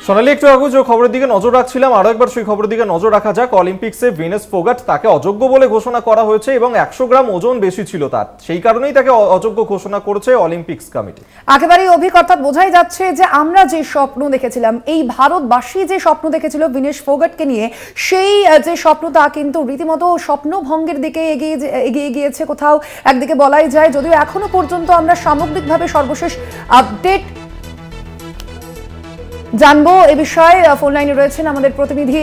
সোনালী, একটু আগে যে খবরের দিকে নজর রাখছিলাম, আরো একবার সেই খবরের দিকে নজর রাখা যাক। অলিম্পিক্সে ভিনাস ফোগাট তাকে অযোগ্য বলে ঘোষণা করা হয়েছে এবং 100 গ্রাম ওজন বেশি ছিল তার, সেই কারণেই তাকে অযোগ্য ঘোষণা করেছে অলিম্পিক্স কমিটি। একেবারেই অভিজ্ঞতা বোঝাই যাচ্ছে যে আমরা যে স্বপ্ন দেখেছিলাম, এই ভারতবাসী যে স্বপ্ন দেখেছিল ভিনাস ফোগাটকে নিয়ে, সেই যে স্বপ্নটা কিন্তু রীতিমতো স্বপ্নভঙ্গের দিকে এগিয়ে গিয়েছে কোথাও একদিকে বলাই যায়। যদিও এখনো পর্যন্ত আমরা সামগ্রিকভাবে সর্বশেষ আপডেট জানবো এ বিষয়ে ফোন লাইনে রয়েছেন আমাদের প্রতিনিধি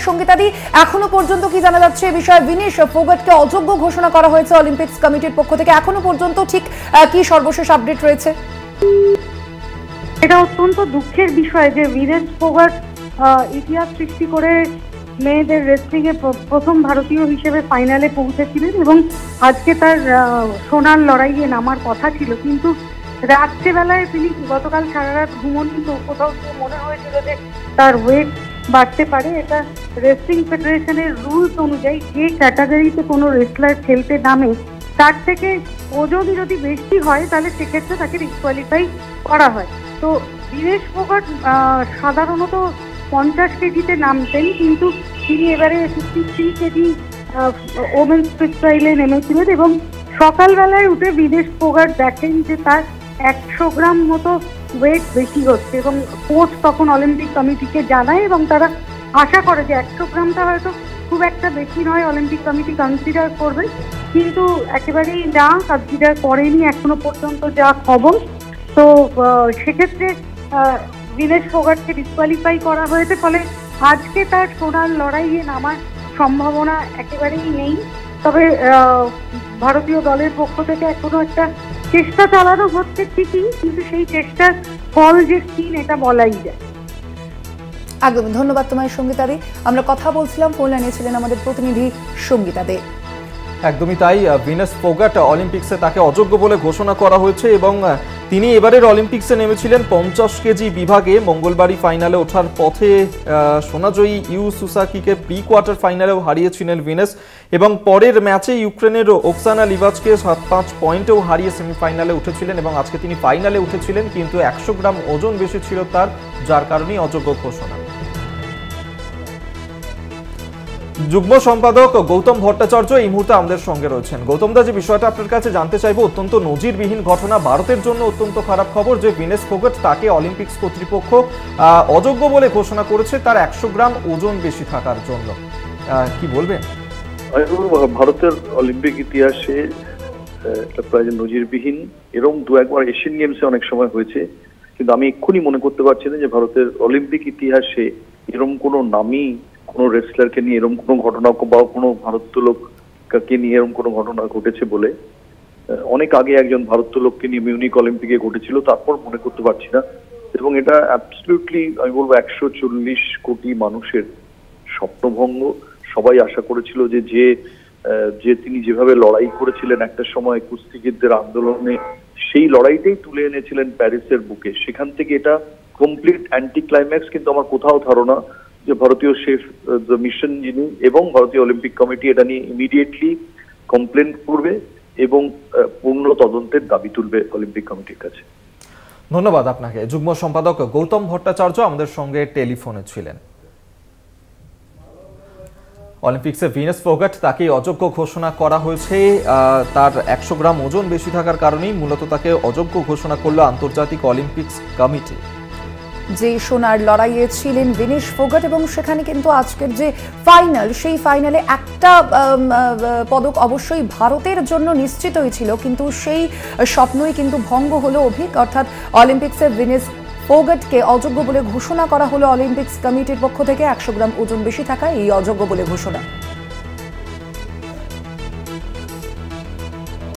সঙ্গীতাদি। এখনো পর্যন্ত কি জানা যাচ্ছে এ বিষয়ে? ভিনাস ফোগাটকে অযোগ্য ঘোষণা করা হয়েছে অলিম্পিক্স কমিটির পক্ষ থেকে, এখনো পর্যন্ত ঠিক কি সর্বশেষ আপডেট রয়েছে? এটা অত্যন্ত দুঃখের বিষয় যে ভিনাস ফোগাট ইতিহাস সৃষ্টি করে মেয়েদের রেসলিং এ প্রথম ভারতীয় হিসেবে ফাইনালে পৌঁছেছিলেন এবং আজকে তার সোনার লড়াইয়ে নামার কথা ছিল, কিন্তু রাত্রেবেলায় তিনি গতকাল সারা রাত ঘুমোননি। তো কোথাও মনে হয়েছিল যে তার ওয়েট বাড়তে পারে। এটা রেসলিং ফেডারেশনের রুলস অনুযায়ী যে ক্যাটাগরিতে কোনো রেসলার খেলতে নামে তার থেকে ওজন যদি বেশি হয় তাহলে সেক্ষেত্রে তাকে ডিসকোয়ালিফাই করা হয়। তো ভিনাস ফোগাট সাধারণত 50 কেজিতে নামতেন, কিন্তু তিনি এবারে 53 কেজি ওমেন্স ফ্রিস্টাইলে নেমেছিলেন এবং সকালবেলায় উঠে ভিনাস ফোগাট দেখেন যে তার 100 গ্রাম মতো ওয়েট বেশি হচ্ছে এবং কোচ তখন অলিম্পিক কমিটিকে জানায় এবং তারা আশা করে যে 100 গ্রামটা হয়তো খুব একটা বেশি নয়, অলিম্পিক কমিটি কনসিডার করবে, কিন্তু একেবারেই না, কনসিডার করেনি এখনো পর্যন্ত যা খবর। তো সেক্ষেত্রে ভিনাস ফোগাটকে ডিসকোয়ালিফাই করা হয়েছে, ফলে আজকে তার সোনার লড়াইয়ে নামার সম্ভাবনা একেবারেই নেই। তবে ভারতীয় দলের পক্ষ থেকে এখনো একটা চেষ্টা চালানো হচ্ছে ঠিকই, কিন্তু সেই চেষ্টার ফল যে ক্ষীণ এটা বলাই যায়। একদমই ধন্যবাদ তোমায় সঙ্গীতাদি। আমরা কথা বলছিলাম, ফোন লাইনে ছিলেন আমাদের প্রতিনিধি সঙ্গীতাদি। একদমই তাই, ভিনাস ফোগাট অলিম্পিক্সে তাকে অযোগ্য বলে ঘোষণা করা হয়েছে এবং তিনি এবারের অলিম্পিক্সে নেমেছিলেন 50 কেজি বিভাগে। মঙ্গলবারই ফাইনালে ওঠার পথে সোনাজয়ী ইউ সুসাকিকে প্রি কোয়ার্টার ফাইনালেও হারিয়েছিলেন ভিনাস এবং পরের ম্যাচে ইউক্রেনের ওকসানা লিভাচকে 7-5 পয়েন্টেও হারিয়ে সেমিফাইনালে উঠেছিলেন এবং আজকে তিনি ফাইনালে উঠেছিলেন, কিন্তু 100 গ্রাম ওজন বেশি ছিল তার, যার কারণেই অযোগ্য ঘোষণা। যুগ্ম সম্পাদক গৌতম ভট্টাচার্য এই মুহূর্তে আমাদের সঙ্গে রয়েছেন। গৌতম দা, যে বিষয়টা আপনার কাছে জানতে চাইবো, অত্যন্ত নজিরবিহীন ঘটনা, ভারতের জন্য অত্যন্ত খারাপ খবর যে ভিনাস ফোগাট তাকে অলিম্পিক্স কর্তৃপক্ষ অযোগ্য বলে ঘোষণা করেছে তার 100 গ্রাম ওজন বেশি থাকার জন্য, কি বলবেন? ভারতের অলিম্পিক ইতিহাসে এটা প্রায় নজিরবিহীন, এরকম দু একবার এশিয়ান গেমসে অনেক সময় হয়েছে, কিন্তু আমি এক্ষুনি মনে করতে পারছি না যে ভারতের অলিম্পিক ইতিহাসে এরকম কোনো নামী কোনো রেসলারকে নিয়ে এরকম কোনো ঘটনা বা কোনো ভারোত্তোলককে নিয়ে এরকম কোনো ঘটনা ঘটেছে বলে। অনেক আগে একজন ভারোত্তোলককে নিয়ে মিউনিক অলিম্পিকে ঘটেছিল, তারপর মনে করতে পারছি না। এবং এটা অ্যাবসলিউটলি আমি বলবো 140 কোটি মানুষের স্বপ্নভঙ্গ। সবাই আশা করেছিল যে তিনি যেভাবে লড়াই করেছিলেন একটা সময় কুস্তিগিরদের আন্দোলনে, সেই লড়াইটাই তুলে এনেছিলেন প্যারিসের বুকে, সেখান থেকে এটা কমপ্লিট অ্যান্টি ক্লাইম্যাক্স। কিন্তু আমার কোথাও ধারণা যে ভারতীয় শেফ মিশন যিনি এবং ভারতীয় অলিম্পিক কমিটি এটা নিয়ে ইমিডিয়েটলি কমপ্লেন করবে এবং পূর্ণ তদন্তের দাবি তুলবে অলিম্পিক কমিটির কাছে। ধন্যবাদ আপনাকে। যুগ্ম সম্পাদক গৌতম ভট্টাচার্য আমাদের সঙ্গে টেলিফোনে ছিলেন। অলিম্পিক্সে ভিনাস ফোগাট তাকে অযোগ্য ঘোষণা করা হয়েছে, তার 100 গ্রাম ওজন বেশি থাকার কারণেই মূলত তাকে অযোগ্য ঘোষণা করলো আন্তর্জাতিক অলিম্পিক্স কমিটি। যে সোনার লড়াইয়ে ছিলেন ভিনাস ফোগাট এবং সেখানে কিন্তু আজকের যে ফাইনাল, সেই ফাইনালে একটা পদক অবশ্যই ভারতের জন্য নিশ্চিতই ছিল, কিন্তু সেই স্বপ্নই কিন্তু ভঙ্গ হলো অর্থাৎ অলিম্পিক্সে ভিনাস ফোগাটকে অযোগ্য বলে ঘোষণা করা হলো অলিম্পিক্স কমিটির পক্ষ থেকে। 100 গ্রাম ওজন বেশি থাকায় এই অযোগ্য বলে ঘোষণা।